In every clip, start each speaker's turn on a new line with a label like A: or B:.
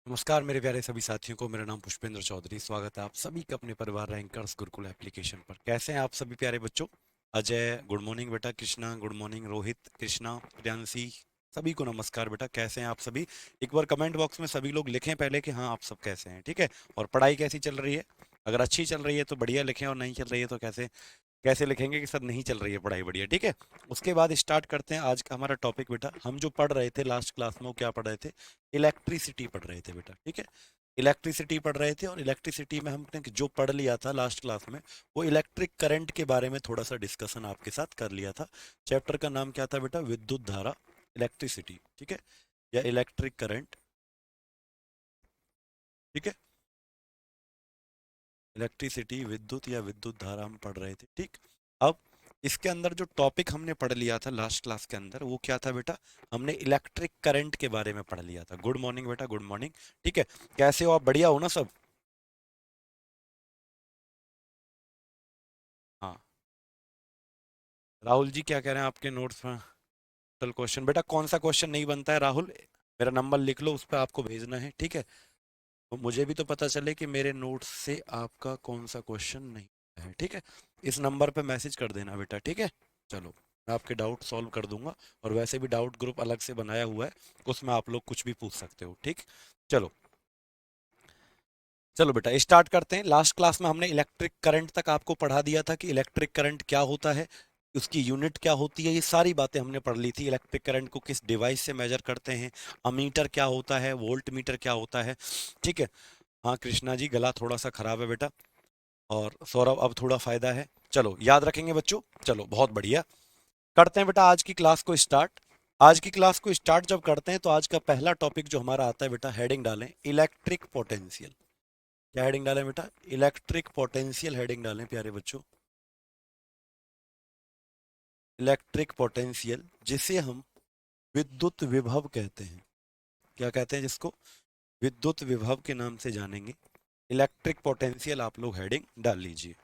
A: नमस्कार मेरे प्यारे सभी साथियों को। मेरा नाम पुष्पेंद्र चौधरी। स्वागत है आप सभी का अपने परिवार रैंकर्स गुरुकुल एप्लीकेशन पर। कैसे हैं आप सभी प्यारे बच्चों? अजय गुड मॉर्निंग बेटा, कृष्णा गुड मॉर्निंग, रोहित, कृष्णा, प्रियांशी, सभी को नमस्कार बेटा। कैसे हैं आप सभी? एक बार कमेंट बॉक्स में सभी लोग लिखें पहले कि हाँ आप सब कैसे हैं, ठीक है। और पढ़ाई कैसी चल रही है? अगर अच्छी चल रही है तो बढ़िया लिखें, और नहीं चल रही है तो कैसे कैसे लिखेंगे कि सर नहीं चल रही है पढ़ाई बढ़िया, ठीक है। उसके बाद स्टार्ट करते हैं आज का हमारा टॉपिक बेटा। हम जो पढ़ रहे थे लास्ट क्लास में वो क्या पढ़ रहे थे? इलेक्ट्रिसिटी पढ़ रहे थे बेटा, ठीक है। इलेक्ट्रिसिटी पढ़ रहे थे, और इलेक्ट्रिसिटी में हमने जो पढ़ लिया था लास्ट क्लास में वो इलेक्ट्रिक करंट के बारे में थोड़ा सा डिस्कशन आपके साथ कर लिया था। चैप्टर का नाम क्या था बेटा? विद्युत धारा, इलेक्ट्रिसिटी, ठीक है, या इलेक्ट्रिक करंट, ठीक है। इलेक्ट्रिसिटी, विद्युत या विद्युत धारा हम पढ़ रहे थे, ठीक। अब इसके अंदर जो टॉपिक हमने पढ़ लिया था लास्ट क्लास के अंदर वो क्या था बेटा? हमने इलेक्ट्रिक करंट के बारे में पढ़ लिया था। गुड मॉर्निंग बेटा, गुड मॉर्निंग, ठीक है। कैसे हो आप? बढ़िया हो ना सब? हाँ। राहुल जी क्या कह रहे हैं आपके नोट्स में? चल क्वेश्चन बेटा, कौन सा क्वेश्चन नहीं बनता है राहुल? मेरा नंबर लिख लो, उस पर आपको भेजना है, ठीक है। तो मुझे भी तो पता चले कि मेरे नोट्स से आपका कौन सा क्वेश्चन नहीं है, ठीक है। इस नंबर पे मैसेज कर देना बेटा, ठीक है। चलो, मैं आपके डाउट सॉल्व कर दूंगा। और वैसे भी डाउट ग्रुप अलग से बनाया हुआ है, उसमें आप लोग कुछ भी पूछ सकते हो, ठीक। चलो, चलो बेटा स्टार्ट करते हैं। लास्ट क्लास में हमने इलेक्ट्रिक करंट तक आपको पढ़ा दिया था कि इलेक्ट्रिक करंट क्या होता है, उसकी यूनिट क्या होती है, ये सारी बातें हमने पढ़ ली थी। इलेक्ट्रिक करंट को किस डिवाइस से मेजर करते हैं, अमीटर क्या होता है, वोल्ट मीटर क्या होता है, ठीक है। हाँ कृष्णा जी, गला थोड़ा सा खराब है बेटा, और सौरभ अब थोड़ा फायदा है। चलो याद रखेंगे बच्चों, चलो बहुत बढ़िया। करते हैं बेटा आज की क्लास को स्टार्ट। आज की क्लास को स्टार्ट जब करते हैं तो आज का पहला टॉपिक जो हमारा आता है बेटा, हेडिंग डालें इलेक्ट्रिक पोटेंशियल। क्या हेडिंग डालें बेटा? इलेक्ट्रिक पोटेंशियल हेडिंग डालें प्यारे बच्चों। इलेक्ट्रिक पोटेंशियल, जिसे हम विद्युत विभव कहते हैं। क्या कहते हैं जिसको? विद्युत विभव के नाम से जानेंगे। इलेक्ट्रिक पोटेंशियल आप लोग हेडिंग डाल लीजिए,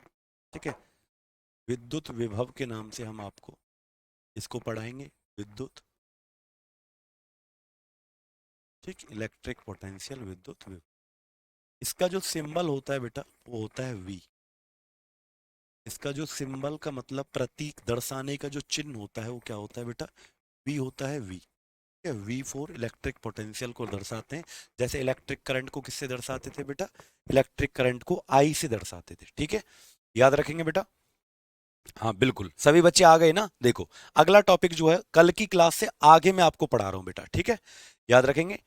A: ठीक है। विद्युत विभव के नाम से हम आपको इसको पढ़ाएंगे, विद्युत, ठीक, इलेक्ट्रिक पोटेंशियल, विद्युत विभव। इसका जो सिंबल होता है बेटा वो होता है वी। इसका जो सिंबल का मतलब प्रतीक दर्शाने का जो चिन्ह होता है वो क्या होता है बेटा? वी होता है, V. V for electric potential को दर्शाते हैं। जैसे इलेक्ट्रिक करंट को किससे दर्शाते थे बेटा? इलेक्ट्रिक करंट को आई से दर्शाते थे, ठीक है। याद रखेंगे बेटा? हाँ बिल्कुल, सभी बच्चे आ गए ना? देखो, अगला टॉपिक जो है कल की क्लास से आगे मैं आपको पढ़ा रहा हूँ बेटा, ठीक है। याद रखेंगे।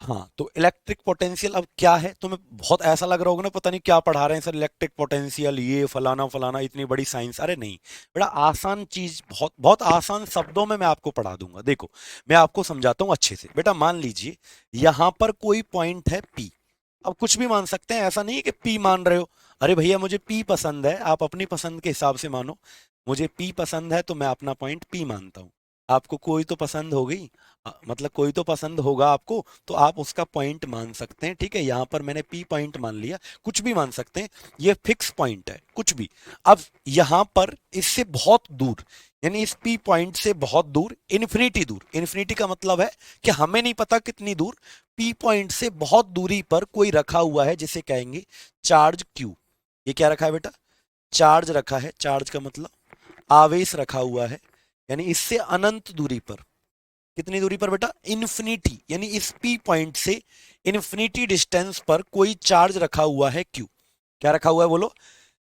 A: हाँ, तो इलेक्ट्रिक पोटेंशियल अब क्या है? तुम्हें बहुत ऐसा लग रहा होगा ना, पता नहीं क्या पढ़ा रहे हैं सर, इलेक्ट्रिक पोटेंशियल ये फलाना फलाना, इतनी बड़ी साइंस। अरे नहीं बेटा, आसान चीज, बहुत बहुत आसान शब्दों में मैं आपको पढ़ा दूंगा। देखो, मैं आपको समझाता हूँ अच्छे से बेटा। मान लीजिए यहाँ पर कोई पॉइंट है पी। अब कुछ भी मान सकते हैं, ऐसा नहीं है कि पी मान रहे हो। अरे भैया मुझे पी पसंद है, आप अपनी पसंद के हिसाब से मानो। मुझे पी पसंद है तो मैं अपना पॉइंट पी मानता हूँ। आपको कोई तो पसंद होगी, मतलब कोई तो पसंद होगा आपको, तो आप उसका पॉइंट मान सकते हैं, ठीक है। यहाँ पर मैंने पी पॉइंट मान लिया, कुछ भी मान सकते हैं, ये फिक्स पॉइंट है, कुछ भी। अब यहाँ पर इससे बहुत दूर, यानी इस पी पॉइंट से बहुत दूर, इन्फिनिटी दूर, इन्फिनिटी का मतलब है कि हमें नहीं पता कितनी दूर, पी पॉइंट से बहुत दूरी पर कोई रखा हुआ है जिसे कहेंगे चार्ज क्यू। ये क्या रखा है बेटा? चार्ज रखा है। चार्ज का मतलब आवेश रखा हुआ है, यानी इससे अनंत दूरी पर। कितनी दूरी पर बेटा? इन्फिनिटी, यानी इस पी पॉइंट से इन्फिनिटी डिस्टेंस पर कोई चार्ज रखा हुआ है क्यू। क्या रखा हुआ है बोलो?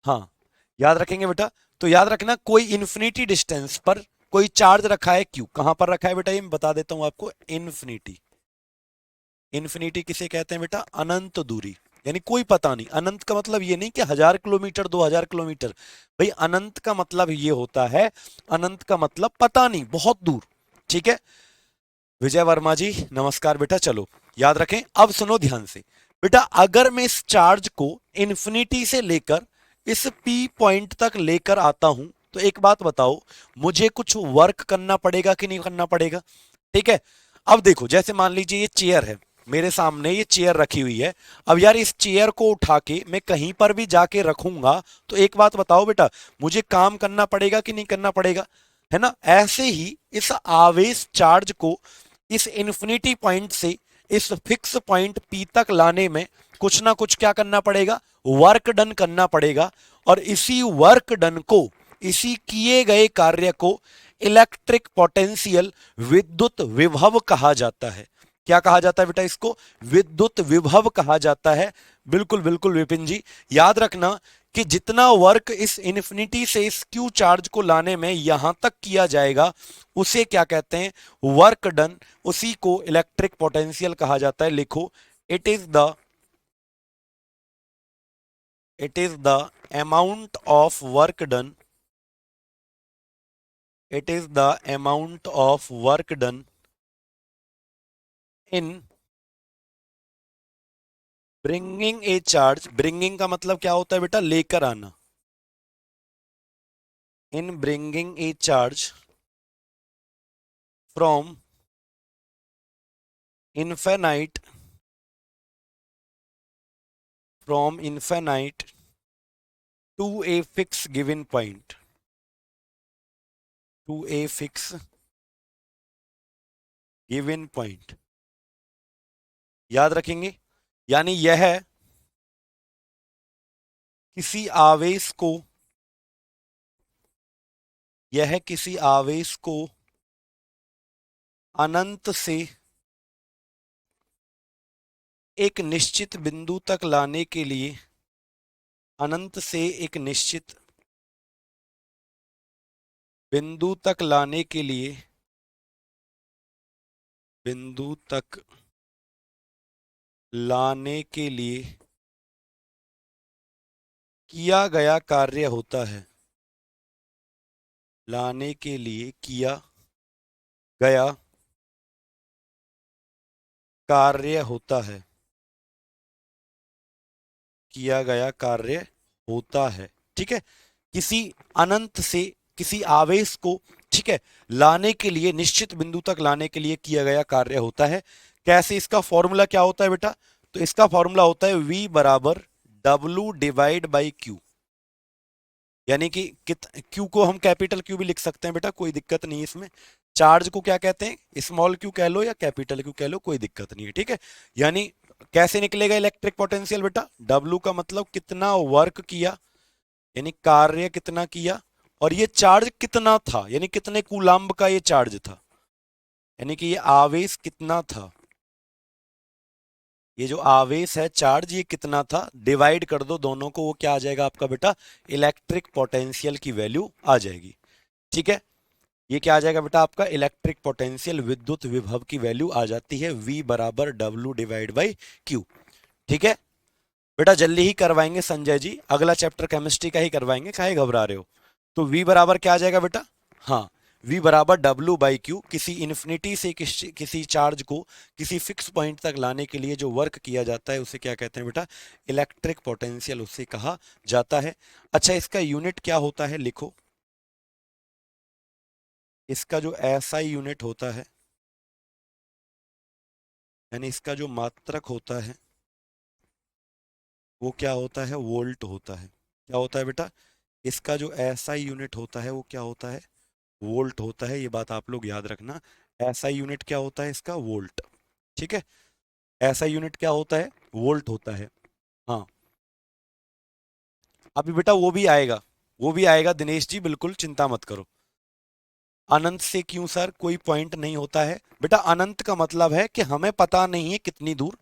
A: हाँ, याद रखेंगे बेटा। तो याद रखना, कोई इन्फिनिटी डिस्टेंस पर कोई चार्ज रखा है क्यू। कहां पर रखा है बेटा? ये मैं बता देता हूं आपको। इन्फिनिटी, इन्फिनिटी किसे कहते हैं बेटा? अनंत दूरी। यानी कोई पता नहीं। अनंत का मतलब ये नहीं कि 1000 किलोमीटर, 2000 किलोमीटर। भाई अनंत का मतलब ये होता है, अनंत का मतलब पता नहीं, बहुत दूर, ठीक है। विजय वर्मा जी नमस्कार बेटा। चलो याद रखें। अब सुनो ध्यान से बेटा, अगर मैं इस चार्ज को इन्फिनिटी से लेकर इस पी पॉइंट तक लेकर आता हूं, तो एक बात बताओ, मुझे कुछ वर्क करना पड़ेगा कि नहीं करना पड़ेगा? ठीक है। अब देखो, जैसे मान लीजिए ये चेयर है, मेरे सामने ये चेयर रखी हुई है। अब यार इस चेयर को उठा के मैं कहीं पर भी जाके रखूंगा, तो एक बात बताओ बेटा, मुझे काम करना पड़ेगा कि नहीं करना पड़ेगा? है ना? ऐसे ही इस आवेश चार्ज को इस इन्फिनिटी पॉइंट से इस फिक्स पॉइंट P तक लाने में कुछ ना कुछ क्या करना पड़ेगा, वर्क डन करना पड़ेगा। और इसी वर्क डन को, इसी किए गए कार्य को इलेक्ट्रिक पोटेंशियल, विद्युत विभव कहा जाता है। क्या कहा जाता है बेटा इसको, विद्युत विभव कहा जाता है। बिल्कुल बिल्कुल विपिन जी, याद रखना कि जितना वर्क इस इन्फिनिटी से इस क्यू चार्ज को लाने में यहां तक किया जाएगा उसे क्या कहते हैं, वर्क डन, उसी को इलेक्ट्रिक पोटेंशियल कहा जाता है। लिखो, it is the amount of work done, it is the amount of work done in bringing a charge, bringing का मतलब क्या होता है बेटा, लेकर आना, in bringing a charge from infinite to a fixed given point, to a fixed given point। याद रखेंगे, यानी यह किसी आवेश को, यह किसी आवेश को अनंत से एक निश्चित बिंदु तक लाने के लिए, अनंत से एक निश्चित बिंदु तक लाने के लिए, बिंदु तक लाने के लिए किया गया कार्य होता है, लाने के लिए किया गया कार्य होता है, किया गया कार्य होता है। ठीक है, किसी अनंत से किसी आवेश को, ठीक है, लाने के लिए, निश्चित बिंदु तक लाने के लिए किया गया कार्य होता है। कैसे, इसका फॉर्मूला क्या होता है बेटा, तो इसका फॉर्मूला होता है V बराबर W डिवाइड बाई Q। यानी कि Q को हम कैपिटल Q भी लिख सकते हैं बेटा, कोई दिक्कत नहीं है इसमें। चार्ज को क्या कहते हैं, स्मॉल q कह लो या कैपिटल Q कह लो, कोई दिक्कत नहीं है। ठीक है, यानी कैसे निकलेगा इलेक्ट्रिक पोटेंशियल बेटा, W का मतलब कितना वर्क किया, यानी कार्य कितना किया, और ये चार्ज कितना था, यानी कितने कूलाम्ब का ये चार्ज था, यानी कि ये आवेश कितना था, ये जो आवेश है चार्ज ये कितना था, डिवाइड कर दो दोनों को, वो क्या आ जाएगा आपका बेटा, इलेक्ट्रिक पोटेंशियल की वैल्यू आ जाएगी। ठीक है, ये क्या आ जाएगा बेटा आपका इलेक्ट्रिक पोटेंशियल, विद्युत विभव की वैल्यू आ जाती है V बराबर W डिवाइड बाई Q। ठीक है बेटा, जल्दी ही करवाएंगे संजय जी, अगला चैप्टर केमिस्ट्री का ही करवाएंगे, काहे घबरा रहे हो। तो V बराबर क्या आ जाएगा बेटा, हाँ, V बराबर W बाई क्यू, किसी इन्फिनिटी से किसी चार्ज को किसी फिक्स पॉइंट तक लाने के लिए जो वर्क किया जाता है उसे क्या कहते हैं बेटा, इलेक्ट्रिक पोटेंशियल उसे कहा जाता है। अच्छा, इसका यूनिट क्या होता है, लिखो, इसका जो SI यूनिट होता है, यानी इसका जो मात्रक होता है वो क्या होता है, वोल्ट होता है। क्या होता है बेटा, इसका जो SI यूनिट होता है वो क्या होता है, वोल्ट होता है। ये बात आप लोग याद रखना, SI यूनिट क्या होता है इसका, वोल्ट। ठीक है, SI यूनिट क्या होता है, वोल्ट होता है। हाँ, अभी बेटा वो भी आएगा, वो भी आएगा दिनेश जी, बिल्कुल चिंता मत करो। अनंत से क्यों सर, कोई पॉइंट नहीं होता है बेटा, अनंत का मतलब है कि हमें पता नहीं है कितनी दूर,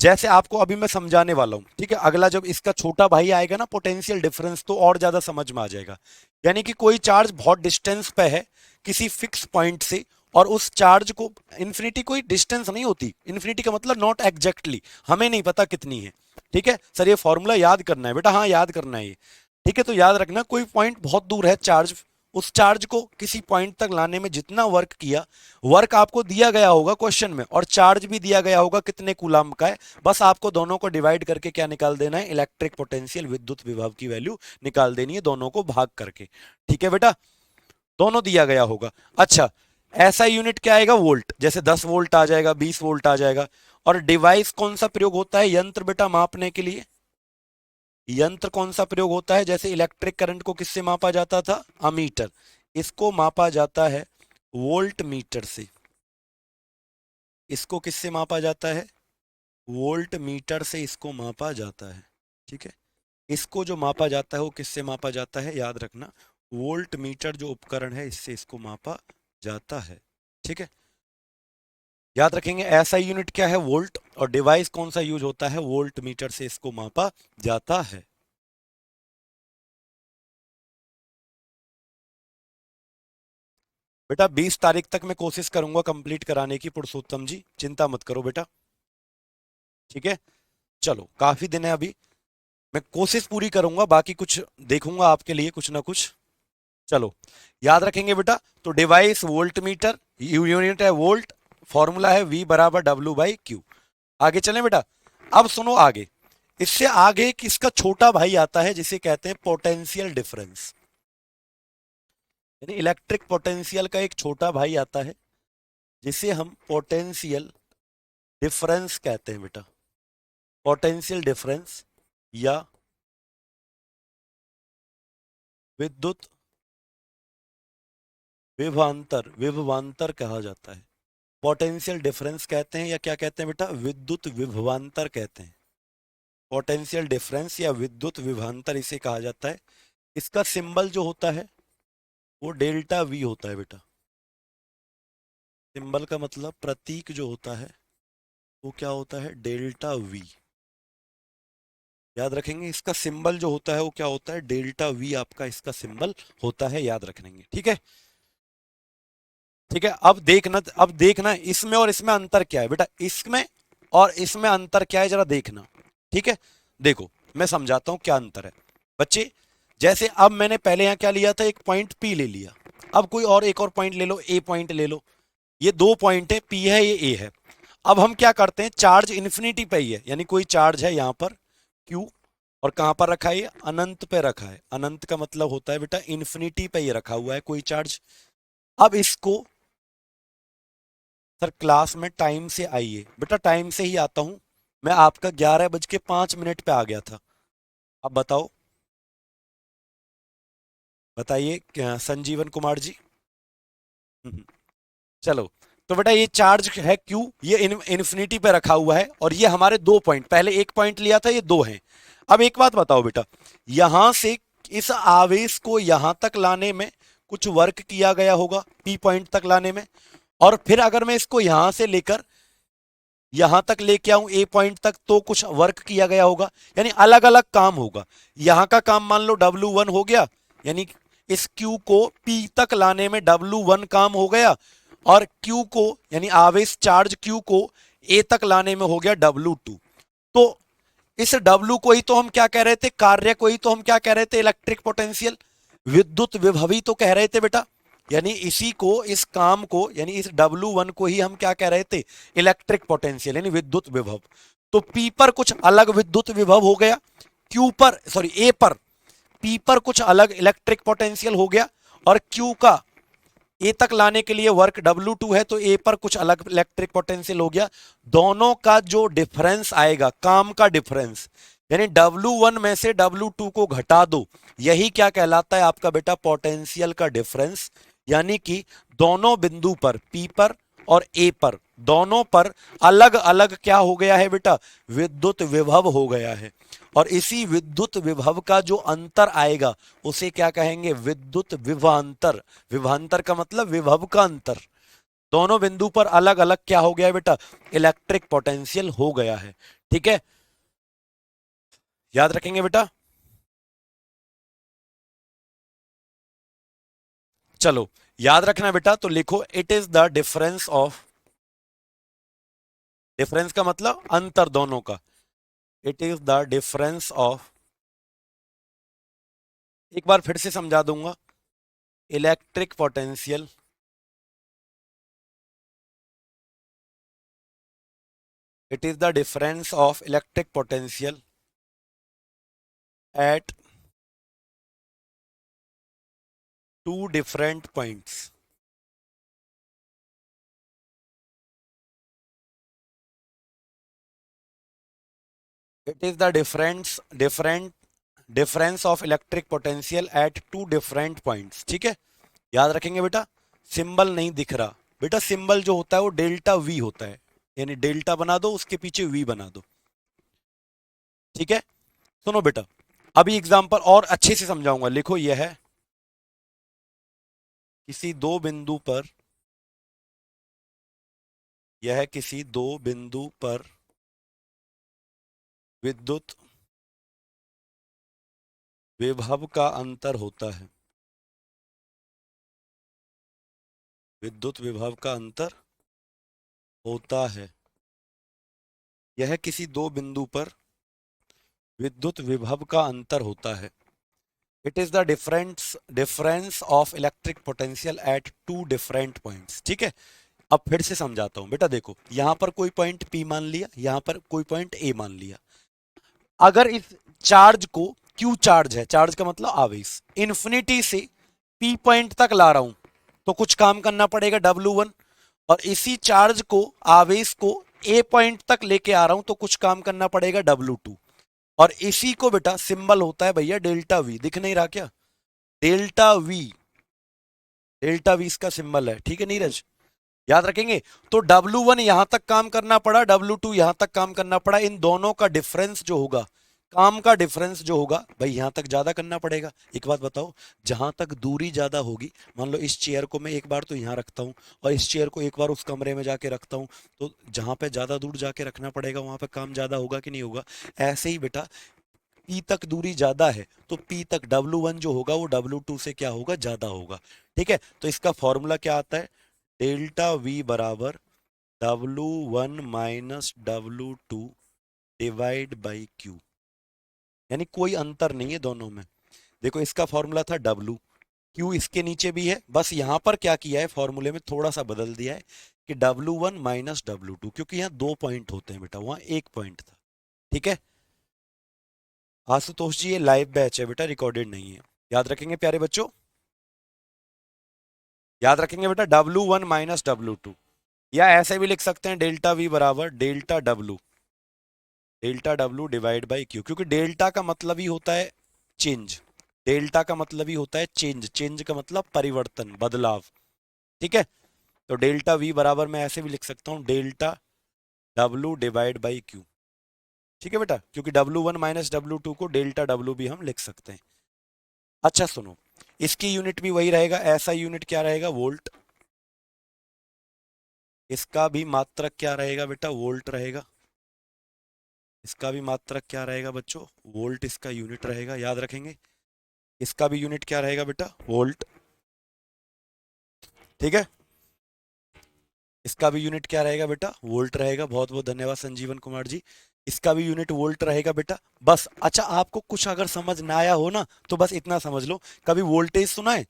A: जैसे आपको अभी मैं समझाने वाला हूं। ठीक है, अगला जब इसका छोटा भाई आएगा ना, पोटेंशियल डिफरेंस, तो और ज्यादा समझ में आ जाएगा। यानी कि कोई चार्ज बहुत डिस्टेंस पे है किसी फिक्स पॉइंट से, और उस चार्ज को, इन्फिनिटी कोई डिस्टेंस नहीं होती, इन्फिनिटी का मतलब नॉट एग्जैक्टली, हमें नहीं पता कितनी है। ठीक है सर, ये फॉर्मूला याद करना है बेटा, हाँ याद करना है ये। ठीक है, तो याद रखना, कोई पॉइंट बहुत दूर है चार्ज, उस चार्ज को किसी पॉइंट तक लाने में जितना वर्क किया, वर्क आपको दिया गया होगा क्वेश्चन में, और चार्ज भी दिया गया होगा कितने कूलाम्ब का है, बस आपको दोनों को डिवाइड करके क्या निकाल देना है, इलेक्ट्रिक पोटेंशियल, विद्युत विभव की वैल्यू निकाल देनी है, दोनों को भाग करके। ठीक है बेटा, दोनों दिया गया होगा। अच्छा, ऐसा यूनिट क्या आएगा, वोल्ट, जैसे 10 वोल्ट आ जाएगा, 20 वोल्ट आ जाएगा। और डिवाइस कौन सा प्रयोग होता है, यंत्र बेटा मापने के लिए, यंत्र कौन सा प्रयोग होता है, जैसे इलेक्ट्रिक करंट को किससे मापा जाता था, अमीटर, इसको मापा जाता है वोल्ट मीटर से, इसको किससे मापा जाता है? वोल्ट मीटर से इसको मापा जाता है। ठीक है, इसको जो मापा जाता है वो किससे मापा जाता है? याद रखना, वोल्ट मीटर जो उपकरण है इससे इसको मापा जाता है। ठीक है, याद रखेंगे ऐसा यूनिट क्या है? वोल्ट। और डिवाइस कौन सा यूज होता है? वोल्ट मीटर से इसको मापा जाता है। बेटा 20 तारीख तक मैं कोशिश करूंगा कंप्लीट कराने की, पुरुषोत्तम जी चिंता मत करो बेटा। ठीक है, चलो काफी दिन है अभी, मैं कोशिश पूरी करूंगा, बाकी कुछ देखूंगा आपके लिए कुछ ना कुछ। चलो याद रखेंगे बेटा, तो डिवाइस वोल्ट मीटर, यूनिट है वोल्ट, फॉर्मूला है V बराबर W/Q। आगे चलें बेटा, अब सुनो आगे, इससे आगे किसका छोटा भाई आता है जिसे कहते हैं पोटेंशियल डिफरेंस। यानी इलेक्ट्रिक पोटेंशियल का एक छोटा भाई आता है जिसे हम पोटेंशियल डिफरेंस कहते हैं बेटा। पोटेंशियल डिफरेंस या विद्युत विभवांतर, विभवांतर कहा जाता है। पोटेंशियल डिफरेंस कहते हैं या क्या कहते हैं बेटा? विद्युत विभवांतर कहते हैं। पोटेंशियल डिफरेंस या विद्युत विभवांतर इसे कहा जाता है। इसका सिंबल जो होता है वो डेल्टा वी होता है बेटा। सिंबल का मतलब प्रतीक जो होता है वो क्या होता है? Delta we. याद रखेंगे, इसका सिंबल जो होता है वो क्या होता है? डेल्टा वी आपका इसका सिंबल होता है, याद रखेंगे। ठीक है, ठीक है, अब देखना इसमें और इसमें अंतर क्या है बेटा। इसमें और इसमें अंतर क्या है जरा देखना। ठीक है, देखो मैं समझाता हूं क्या अंतर है बच्चे। जैसे अब मैंने पहले यहां क्या लिया था? एक पॉइंट पी ले लिया। अब कोई और एक और पॉइंट ले लो, ए पॉइंट ले लो। ये दो पॉइंट है, पी है, ये ए है। अब हम क्या करते हैं? चार्ज इन्फिनिटी पे ही है, यानी कोई चार्ज है यहां पर क्यू, और कहां पर रखा है? ये अनंत पे रखा है। अनंत का मतलब होता है बेटा इन्फिनिटी पे ही रखा हुआ है कोई चार्ज। अब इसको, सर क्लास में टाइम से आइए बेटा, टाइम से ही आता हूं मैं। आपका 11:05 पे आ गया था। अब बताओ, बताइए संजीवन कुमार जी। हम्म, चलो, तो बेटा ये चार्ज है क्यू, ये इन्फिनिटी पे रखा हुआ है, और ये हमारे दो पॉइंट, पहले एक पॉइंट लिया था, ये दो हैं। अब एक बात बताओ बेटा, यहां से इस आवेश को यहां तक लाने में कुछ वर्क किया गया होगा, पी पॉइंट तक लाने में। और फिर अगर मैं इसको यहां से लेकर यहां तक लेके आऊं ए पॉइंट तक, तो कुछ वर्क किया गया होगा, यानी अलग अलग काम होगा। यहां का काम मान लो W1 हो गया, यानी इस Q को P तक लाने में W1 काम हो गया, और Q को यानी आवेश चार्ज Q को A तक लाने में हो गया W2। तो इस W को ही तो हम क्या कह रहे थे? कार्य को ही तो हम क्या कह रहे थे? इलेक्ट्रिक पोटेंशियल, विद्युत विभवी तो कह रहे थे बेटा। यानी इसी को, इस काम को, यानी इस W1 को ही हम क्या कह रहे थे? इलेक्ट्रिक पोटेंशियल यानी विद्युत विभव। तो P पर कुछ अलग विद्युत विभव हो गया, Q पर, सॉरी A पर, P पर कुछ अलग इलेक्ट्रिक पोटेंशियल हो गया, और Q का ए तक लाने के लिए वर्क W2 है, तो ए पर कुछ अलग इलेक्ट्रिक पोटेंशियल हो गया। दोनों का जो डिफरेंस आएगा, काम का डिफरेंस, यानी W1 में से W2 को घटा दो, यही क्या कहलाता है आपका बेटा? पोटेंशियल का डिफरेंस। यानी कि दोनों बिंदु पर, P पर और A पर, दोनों पर अलग अलग क्या हो गया है बेटा? विद्युत विभव हो गया है। और इसी विद्युत विभव का जो अंतर आएगा उसे क्या कहेंगे? विद्युत विभवांतर। विभवांतर का मतलब विभव का अंतर। दोनों बिंदु पर अलग अलग क्या हो गया है बेटा? इलेक्ट्रिक पोटेंशियल हो गया है। ठीक है, याद रखेंगे बेटा। चलो याद रखना बेटा, तो लिखो it is the difference of, difference का मतलब अंतर दोनों का, it is the difference of, एक बार फिर से समझा दूंगा, electric potential, it is the difference of electric potential at two different points. It is the difference of electric potential at two different points. ठीक है, याद रखेंगे बेटा। सिंबल नहीं दिख रहा बेटा, सिंबल जो होता है वो डेल्टा वी होता है। यानी डेल्टा बना दो, उसके पीछे वी बना दो। ठीक है, सुनो बेटा, अभी एग्जांपल और अच्छे से समझाऊंगा। लिखो, यह है किसी दो बिंदु पर, यह किसी दो बिंदु पर विद्युत विभव का अंतर होता है। विद्युत विभव का अंतर होता है। यह किसी दो बिंदु पर विद्युत विभव का अंतर होता है। It is the difference of electric potential at two different points. ठीक है, अब फिर से समझाता हूं बेटा। देखो, यहां पर कोई पॉइंट P मान लिया, यहां पर कोई पॉइंट A मान लिया। अगर इस चार्ज को, Q चार्ज है, चार्ज का मतलब आवेश, इन्फिनिटी से P पॉइंट तक ला रहा हूं, तो कुछ काम करना पड़ेगा W1। और इसी चार्ज को, आवेश को A पॉइंट तक लेके आ रहा हूं, तो कुछ काम करना पड़ेगा W2। और इसी को बेटा सिंबल होता है भैया डेल्टा V। दिख नहीं रहा क्या? डेल्टा V, डेल्टा V इसका सिंबल है। ठीक है नीरज, याद रखेंगे। तो W1 यहां तक काम करना पड़ा, W2 यहां तक काम करना पड़ा। इन दोनों का डिफरेंस जो होगा, काम का डिफरेंस जो होगा भाई, यहां तक ज्यादा करना पड़ेगा। एक बात बताओ, जहां तक दूरी ज्यादा होगी, मान लो इस चेयर को मैं एक बार तो यहां रखता हूं और इस चेयर को एक बार उस कमरे में जाके रखता हूं, तो जहां पे ज्यादा दूर जाके रखना पड़ेगा वहां पे काम ज्यादा होगा कि नहीं होगा? ऐसे ही बेटा, P तक दूरी ज्यादा है तो P तक W1 जो होगा वो W2 से क्या होगा? ज्यादा होगा। ठीक है, तो इसका फॉर्मूला क्या आता है? डेल्टा V बराबर W1 minus W2 divide by Q। यानी कोई अंतर नहीं है दोनों में। देखो, इसका फॉर्मूला था W, Q इसके नीचे भी है, बस यहां पर क्या किया है, फॉर्मूले में थोड़ा सा बदल दिया है कि W1 माइनस W2, क्योंकि यहाँ दो पॉइंट होते हैं बेटा, वहां एक पॉइंट था। ठीक है आशुतोष जी, ये लाइव बैच है बेटा, रिकॉर्डेड नहीं है। याद रखेंगे प्यारे बच्चों, याद रखेंगे बेटा, W1 माइनस W2। या ऐसे भी लिख सकते हैं, डेल्टा V बराबर delta W divide by Q, क्योंकि डेल्टा का मतलब ही होता है चेंज। डेल्टा का मतलब ही होता है चेंज, चेंज का मतलब परिवर्तन, बदलाव। ठीक है, तो डेल्टा V बराबर मैं ऐसे भी लिख सकता हूं, delta W divide by Q। ठीक है बेटा, क्योंकि W1 माइनस W2 को डेल्टा W भी हम लिख सकते हैं। अच्छा सुनो, इसकी यूनिट भी वही रहेगा, ऐसा यूनिट क्या रहेगा? वोल्ट। इसका भी मात्रक क्या रहेगा बेटा? वोल्ट रहेगा। इसका भी मात्रक क्या रहेगा बच्चों? वोल्ट इसका यूनिट रहेगा, याद रखेंगे। इसका भी यूनिट क्या रहेगा बेटा? वोल्ट। ठीक है, इसका भी यूनिट क्या रहेगा बेटा? वोल्ट रहेगा। बहुत बहुत धन्यवाद संजीवन कुमार जी। इसका भी यूनिट वोल्ट रहेगा बेटा। बस, अच्छा आपको कुछ अगर समझ ना आया हो ना, तो बस इतना समझ लो, कभी वोल्टेज सुना है?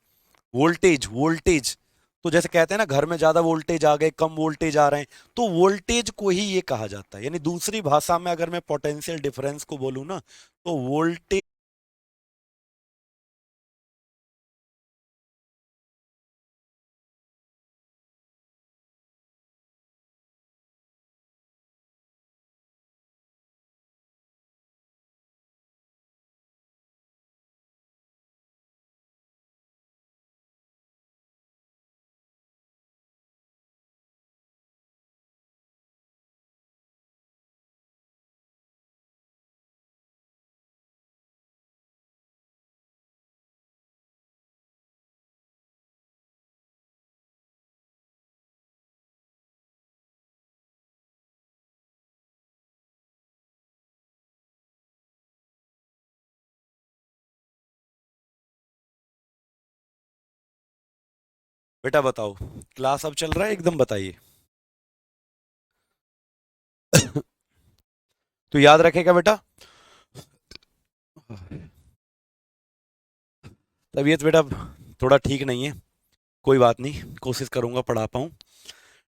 A: वोल्टेज, वोल्टेज, तो जैसे कहते हैं ना, घर में ज्यादा वोल्टेज आ गए, कम वोल्टेज आ रहे हैं, तो वोल्टेज को ही ये कहा जाता है। यानी दूसरी भाषा में अगर मैं पोटेंशियल डिफरेंस को बोलूं ना, तो वोल्टेज। बेटा बताओ, क्लास अब चल रहा है एकदम, बताइए। तो याद रखेगा बेटा, तबीयत बेटा थोड़ा ठीक नहीं है, कोई बात नहीं, कोशिश करूंगा पढ़ा पाऊं।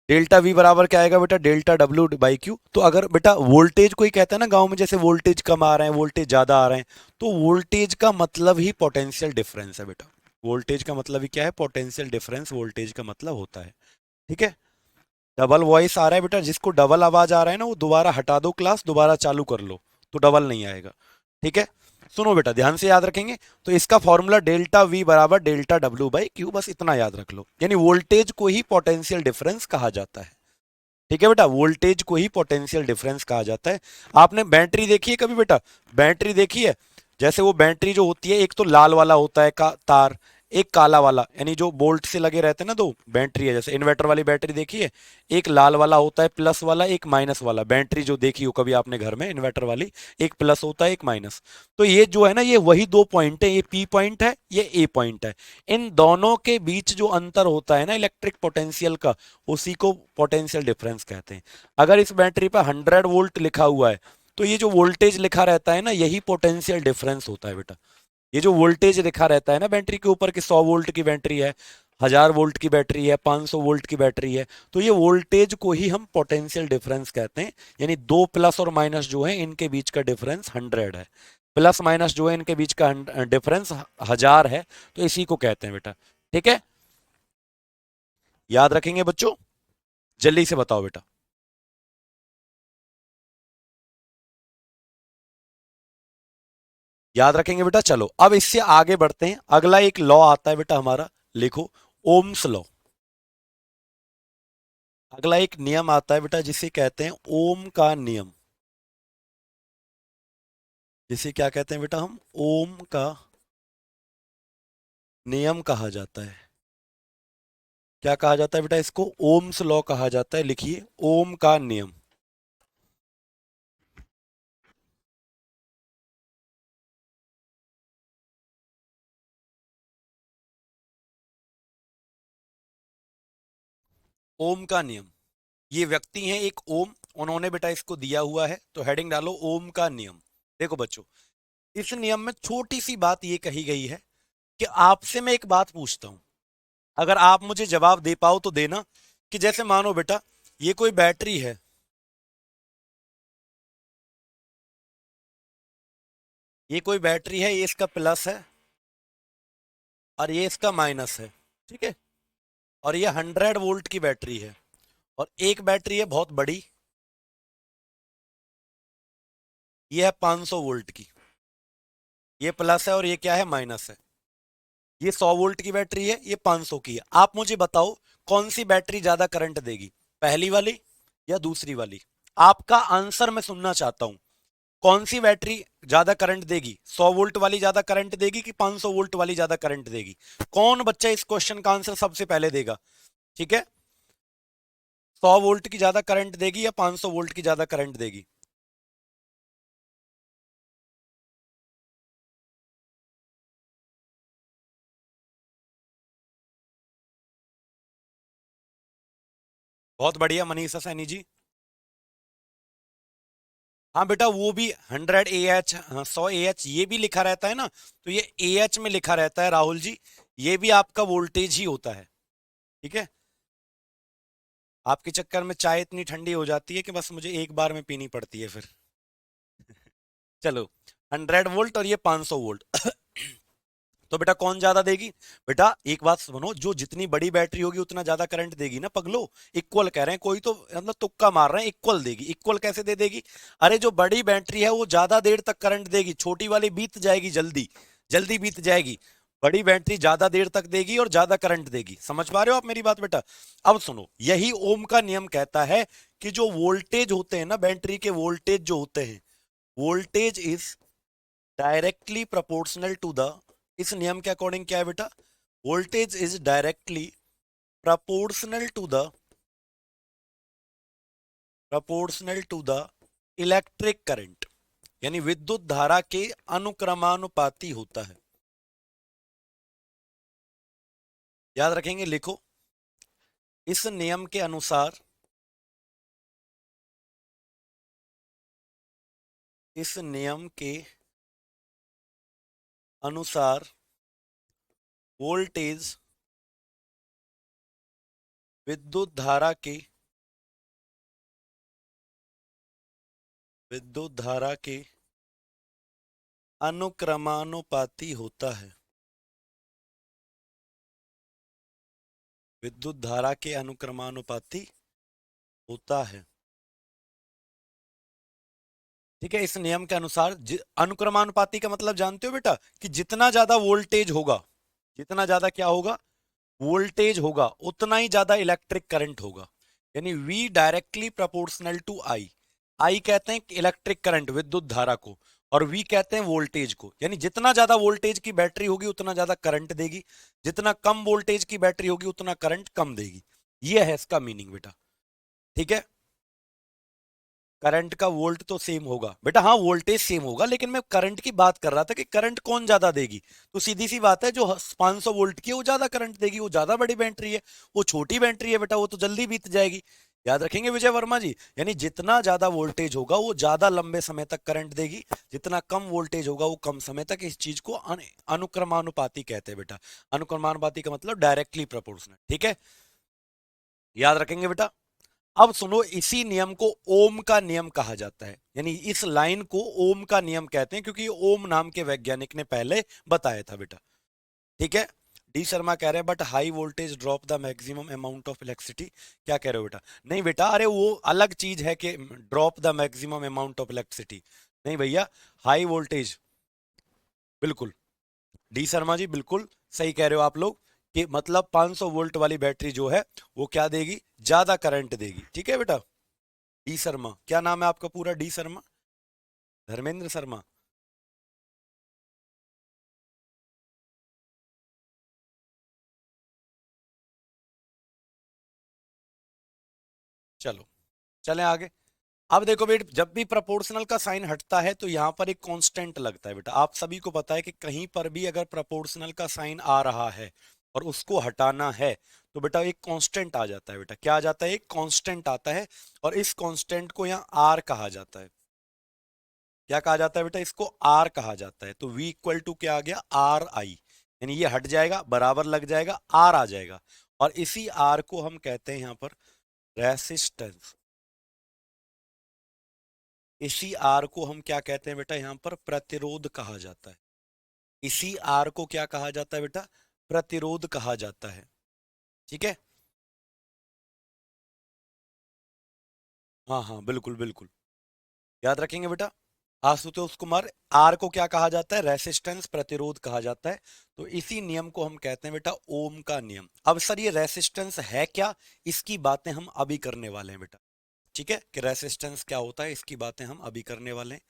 A: डेल्टा V बराबर क्या आएगा बेटा? Delta W by Q। तो अगर बेटा वोल्टेज कोई कहता है ना गांव में, जैसे वोल्टेज कम आ रहे हैं, वोल्टेज ज्यादा आ रहे हैं, तो वोल्टेज का मतलब ही पोटेंशियल डिफरेंस है बेटा। वोल्टेज का मतलब ही क्या है? पोटेंशियल डिफरेंस वोल्टेज का मतलब होता है। ठीक है, डबल वॉइस आ रहा है बेटा, जिसको डबल आवाज आ रहा है ना, वो दोबारा हटा दो, क्लास दोबारा चालू कर लो, तो डबल नहीं आएगा। ठीक है, सुनो बेटा, ध्यान से याद रखेंगे। तो इसका फॉर्मूला डेल्टा V बराबर डेल्टा W बाई Q, बस इतना याद रख लो। यानी वोल्टेज को ही पोटेंशियल डिफरेंस कहा जाता है। ठीक है बेटा, वोल्टेज को ही पोटेंशियल डिफरेंस कहा जाता है। आपने बैटरी देखी है कभी बेटा? बैटरी देखी है? जैसे वो बैटरी जो होती है, एक तो लाल वाला होता है का तार, एक काला वाला, यानी जो बोल्ट से लगे रहते हैं ना, दो बैटरी है। जैसे इन्वर्टर वाली बैटरी देखी है, एक लाल वाला होता है प्लस वाला, एक माइनस वाला। बैटरी जो देखी हो कभी आपने घर में इन्वर्टर वाली, एक प्लस होता है एक माइनस। तो ये जो है ना, ये वही दो पॉइंट है, ये पी पॉइंट है, ये ए पॉइंट है। इन दोनों के बीच जो अंतर होता है ना इलेक्ट्रिक पोटेंशियल का, उसी को पोटेंशियल डिफरेंस कहते हैं। अगर इस बैटरी पर 100 वोल्ट लिखा हुआ है, तो ये जो वोल्टेज लिखा रहता है ना, यही पोटेंशियल डिफरेंस होता है बेटा। ये जो वोल्टेज लिखा रहता है ना बैटरी के ऊपर कि 100 वोल्ट की बैटरी है, 1000 वोल्ट की बैटरी है, 500 वोल्ट की बैटरी है, तो ये वोल्टेज को ही हम पोटेंशियल डिफरेंस कहते हैं। यानी दो प्लस और माइनस जो है इनके बीच का डिफरेंस 100 है, प्लस माइनस जो है इनके बीच का डिफरेंस 1000 है, तो इसी को कहते हैं बेटा। ठीक है, याद रखेंगे बच्चों? जल्दी से बताओ बेटा। याद रखेंगे बेटा? चलो अब इससे आगे बढ़ते हैं। अगला एक लॉ आता है बेटा हमारा, लिखो, ओम्स लॉ। अगला एक नियम आता है बेटा जिसे कहते हैं ओम का नियम। जिसे क्या कहते हैं बेटा हम? ओम का नियम कहा जाता है। क्या कहा जाता है बेटा इसको? ओम्स लॉ कहा जाता है। लिखिए, ओम का नियम। ओम का नियम, ये व्यक्ति हैं एक ओम, उन्होंने बेटा इसको दिया हुआ है, तो हेडिंग डालो ओम का नियम। देखो बच्चों, इस नियम में छोटी सी बात ये कही गई है कि आपसे मैं एक बात पूछता हूं, अगर आप मुझे जवाब दे पाओ तो देना। कि जैसे मानो बेटा ये कोई बैटरी है, ये कोई बैटरी है, ये इसका प्लस है और ये इसका माइनस है, ठीक है? और ये 100 वोल्ट की बैटरी है, और एक बैटरी है बहुत बड़ी, ये है 500 वोल्ट की, ये प्लस है और ये क्या है? माइनस है। ये 100 वोल्ट की बैटरी है, ये 500 की है। आप मुझे बताओ कौन सी बैटरी ज्यादा करंट देगी, पहली वाली या दूसरी वाली? आपका आंसर मैं सुनना चाहता हूं। कौन सी बैटरी ज्यादा करंट देगी? 100 वोल्ट वाली ज्यादा करंट देगी कि 500 वोल्ट वाली ज्यादा करंट देगी? कौन बच्चा इस क्वेश्चन का आंसर सबसे पहले देगा? ठीक है, 100 वोल्ट की ज्यादा करंट देगी या 500 वोल्ट की ज्यादा करंट देगी? बहुत बढ़िया मनीषा सैनी जी। हाँ बेटा, वो भी 100 AH, 100 AH ये भी लिखा रहता है ना, तो ये AH में लिखा रहता है राहुल जी, ये भी आपका वोल्टेज ही होता है। ठीक है, आपके चक्कर में चाय इतनी ठंडी हो जाती है कि बस मुझे एक बार में पीनी पड़ती है फिर। चलो, 100 वोल्ट और ये 500 वोल्ट। तो बेटा कौन ज्यादा देगी? बेटा एक बात सुनो, जो जितनी बड़ी बैटरी होगी उतना ज्यादा करंट देगी ना पगलो। इक्वल कह रहे हैं, कोई तो मतलब तुक्का मार रहे हैं, इक्वल देगी। इक्वल कैसे दे देगी? अरे जो बड़ी बैटरी है वो ज्यादा देर तक करंट देगी, छोटी वाली बीत जाएगी जल्दी, जल्दी बीत जाएगी। बड़ी बैटरी ज्यादा देर तक देगी और ज्यादा करंट देगी। समझ पा रहे हो आप मेरी बात बेटा? अब सुनो, यही ओम का नियम कहता है कि जो वोल्टेज होते हैं ना बैटरी के, वोल्टेज जो होते हैं, voltage is directly proportional to the, इस नियम के अकॉर्डिंग क्या है बेटा? Voltage is directly proportional to the, proportional to the electric current, यानी विद्युत धारा के अनुक्रमानुपाती होता है। याद रखेंगे, लिखो, इस नियम के अनुसार, इस नियम के अनुसार वोल्टेज विद्युत धारा के, विद्युत धारा के अनुक्रमानुपाती होता है। विद्युत धारा के अनुक्रमानुपाती होता है। ठीक है, इस नियम के अनुसार अनुक्रमानुपाती का मतलब जानते हो बेटा? कि जितना ज्यादा वोल्टेज होगा, जितना ज्यादा क्या होगा? वोल्टेज होगा, उतना ही ज्यादा इलेक्ट्रिक करंट होगा। यानी V directly proportional to I। I कहते हैं इलेक्ट्रिक करंट, विद्युत धारा को, और V कहते हैं वोल्टेज को। यानी जितना ज्यादा वोल्टेज की बैटरी होगी उतना ज्यादा करंट देगी, जितना कम वोल्टेज की बैटरी होगी उतना करंट कम देगी। ये है इसका मीनिंग बेटा। ठीक है, करंट का वोल्ट तो सेम होगा बेटा, हाँ वोल्टेज सेम होगा, लेकिन मैं करंट की बात कर रहा था कि करंट कौन ज्यादा देगी। तो सीधी सी बात है, जो 500 वोल्ट की है वो ज्यादा करंट देगी, वो ज्यादा बड़ी बैटरी है। वो छोटी बैटरी है बेटा, वो तो जल्दी बीत जाएगी। याद रखेंगे विजय वर्मा जी। यानी जितना ज्यादा वोल्टेज होगा वो ज्यादा लंबे समय तक करंट देगी, जितना कम वोल्टेज होगा वो कम समय तक। इस चीज को अनुक्रमानुपाती कहते हैं बेटा। अनुक्रमानुपाती का मतलब डायरेक्टली प्रोपोर्शनल। ठीक है, याद रखेंगे बेटा। अब सुनो, इसी नियम को ओम का नियम कहा जाता है। यानी इस लाइन को ओम का नियम कहते हैं, क्योंकि ओम नाम के वैज्ञानिक ने पहले बताया था बेटा। ठीक है, डी शर्मा कह रहे हैं but high voltage drop the maximum amount of electricity. क्या कह रहे हो बेटा? नहीं बेटा, अरे वो अलग चीज है कि drop the maximum amount of electricity. नहीं भैया, हाई वोल्टेज, बिल्कुल डी शर्मा जी बिल्कुल सही कह रहे हो आप लोग, कि मतलब 500 वोल्ट वाली बैटरी जो है वो क्या देगी? ज्यादा करंट देगी। ठीक है बेटा। डी शर्मा, क्या नाम है आपका पूरा? डी शर्मा, धर्मेंद्र शर्मा। चलो चलें आगे। अब देखो बेटा, जब भी प्रोपोर्शनल का साइन हटता है तो यहाँ पर एक कांस्टेंट लगता है बेटा। आप सभी को पता है कि कहीं पर भी अगर प्रोपोर्शनल का साइन आ रहा है और उसको हटाना है तो बेटा एक कांस्टेंट आ जाता है बेटा। क्या आ जाता है? एक कांस्टेंट आता है, और इस कांस्टेंट को यहाँ आर कहा जाता है। क्या कहा जाता है बेटा? इसको आर कहा जाता है। तो V इक्वल टू क्या आ गया? आर आई। यानी ये हट जाएगा, बराबर लग जाएगा, आर आ जाएगा, और इसी आर को हम कहते हैं यहाँ पर रेसिस्टेंस। इसी आर को हम क्या कहते हैं बेटा? यहाँ पर प्रतिरोध कहा जाता है। इसी आर को क्या कहा जाता है बेटा? प्रतिरोध कहा जाता है। ठीक है, हाँ हाँ बिल्कुल बिल्कुल, याद रखेंगे बेटा। आशुतोष कुमार, आर को क्या कहा जाता है? रेसिस्टेंस, प्रतिरोध कहा जाता है। तो इसी नियम को हम कहते हैं बेटा ओम का नियम। अब सर ये रेसिस्टेंस है क्या, इसकी बातें हम अभी करने वाले हैं बेटा। ठीक है, कि रेसिस्टेंस क्या होता है इसकी बातें हम अभी करने वाले हैं।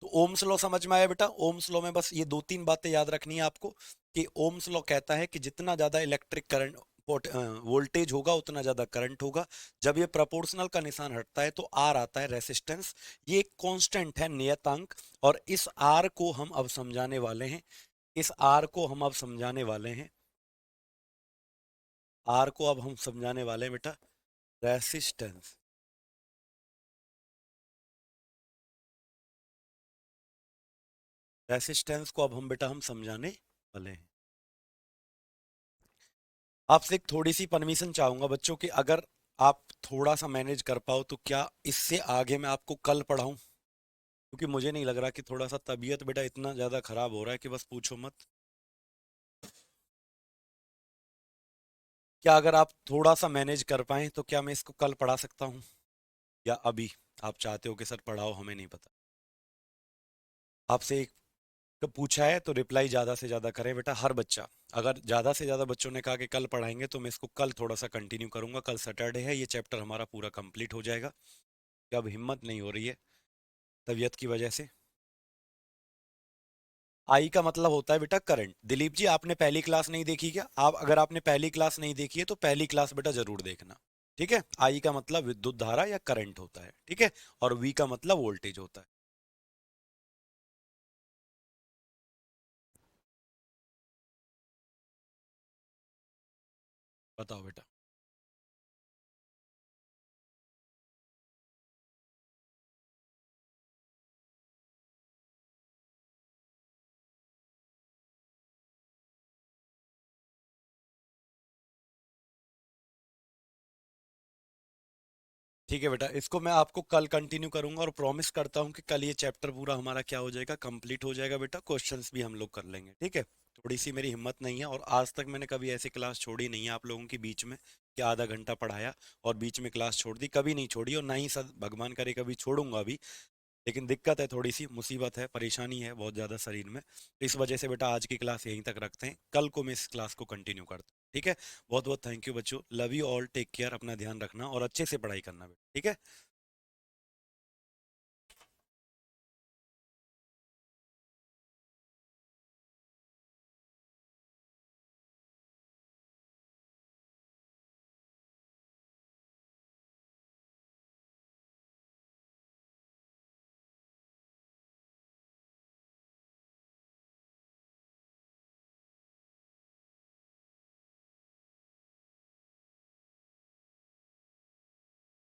A: तो ओम्स लॉ समझ में आया बेटा? ओम्स लॉ में बस ये दो तीन बातें याद रखनी है आपको, कि ओम्स लॉ कहता है कि जितना ज्यादा इलेक्ट्रिक करंट वोल्टेज होगा उतना ज्यादा करंट होगा। जब ये प्रोपोर्शनल का निशान हटता है तो आर आता है, रेसिस्टेंस। ये एक कांस्टेंट है, नियतांक। और इस आर को हम अब समझाने वाले हैं। इस आर को हम अब समझाने वाले हैं। आर को अब हम समझाने वाले हैं बेटा रेसिस्टेंस। रेसिस्टेंस को अब हम बेटा हम समझाने वाले हैं। आपसे एक थोड़ी सी परमिशन चाहूंगा बच्चों की, अगर आप थोड़ा सा मैनेज कर पाओ तो क्या इससे आगे मैं आपको कल पढ़ाऊं? क्योंकि मुझे नहीं लग रहा, कि थोड़ा सा तबीयत बेटा इतना ज्यादा खराब हो रहा है कि बस पूछो मत। क्या अगर आप थोड़ा सा मैनेज कर पाए तो क्या मैं इसको कल पढ़ा सकता हूँ, या अभी आप चाहते हो कि सर पढ़ाओ? हमें नहीं पता। आपसे एक पूछा है तो रिप्लाई ज्यादा से ज्यादा करें बेटा, हर बच्चा। अगर ज्यादा से ज्यादा बच्चों ने कहा कि कल पढ़ाएंगे तो मैं इसको कल थोड़ा सा कंटिन्यू करूंगा। कल सैटरडे है, ये चैप्टर हमारा पूरा कंप्लीट हो जाएगा। कि अब हिम्मत नहीं हो रही है तबीयत की वजह से। आई का मतलब होता है बेटा करंट। दिलीप जी, आपने पहली क्लास नहीं देखी क्या? आप अगर आपने पहली क्लास नहीं देखी है तो पहली क्लास बेटा जरूर देखना। ठीक है, आई का मतलब विद्युत धारा या करंट होता है। ठीक है, और वी का मतलब वोल्टेज होता है। बताओ बेटा। ठीक है बेटा, इसको मैं आपको कल कंटिन्यू करूंगा, और प्रॉमिस करता हूं कि कल ये चैप्टर पूरा हमारा क्या हो जाएगा? कंप्लीट हो जाएगा बेटा। क्वेश्चंस भी हम लोग कर लेंगे। ठीक है, थोड़ी सी मेरी हिम्मत नहीं है, और आज तक मैंने कभी ऐसी क्लास छोड़ी नहीं है आप लोगों के बीच में कि आधा घंटा पढ़ाया और बीच में क्लास छोड़ दी। कभी नहीं छोड़ी, और ना ही सद भगवान करे कभी छोड़ूंगा भी। लेकिन दिक्कत है, थोड़ी सी मुसीबत है, परेशानी है बहुत ज़्यादा शरीर में, तो इस वजह से बेटा आज की क्लास यहीं तक रखते हैं, कल को मैं इस क्लास को कंटिन्यू करता हूँ, ठीक है। बहुत बहुत थैंक यू बच्चों, love you all, take care, अपना ध्यान रखना और अच्छे से पढ़ाई करना बेटा, ठीक है।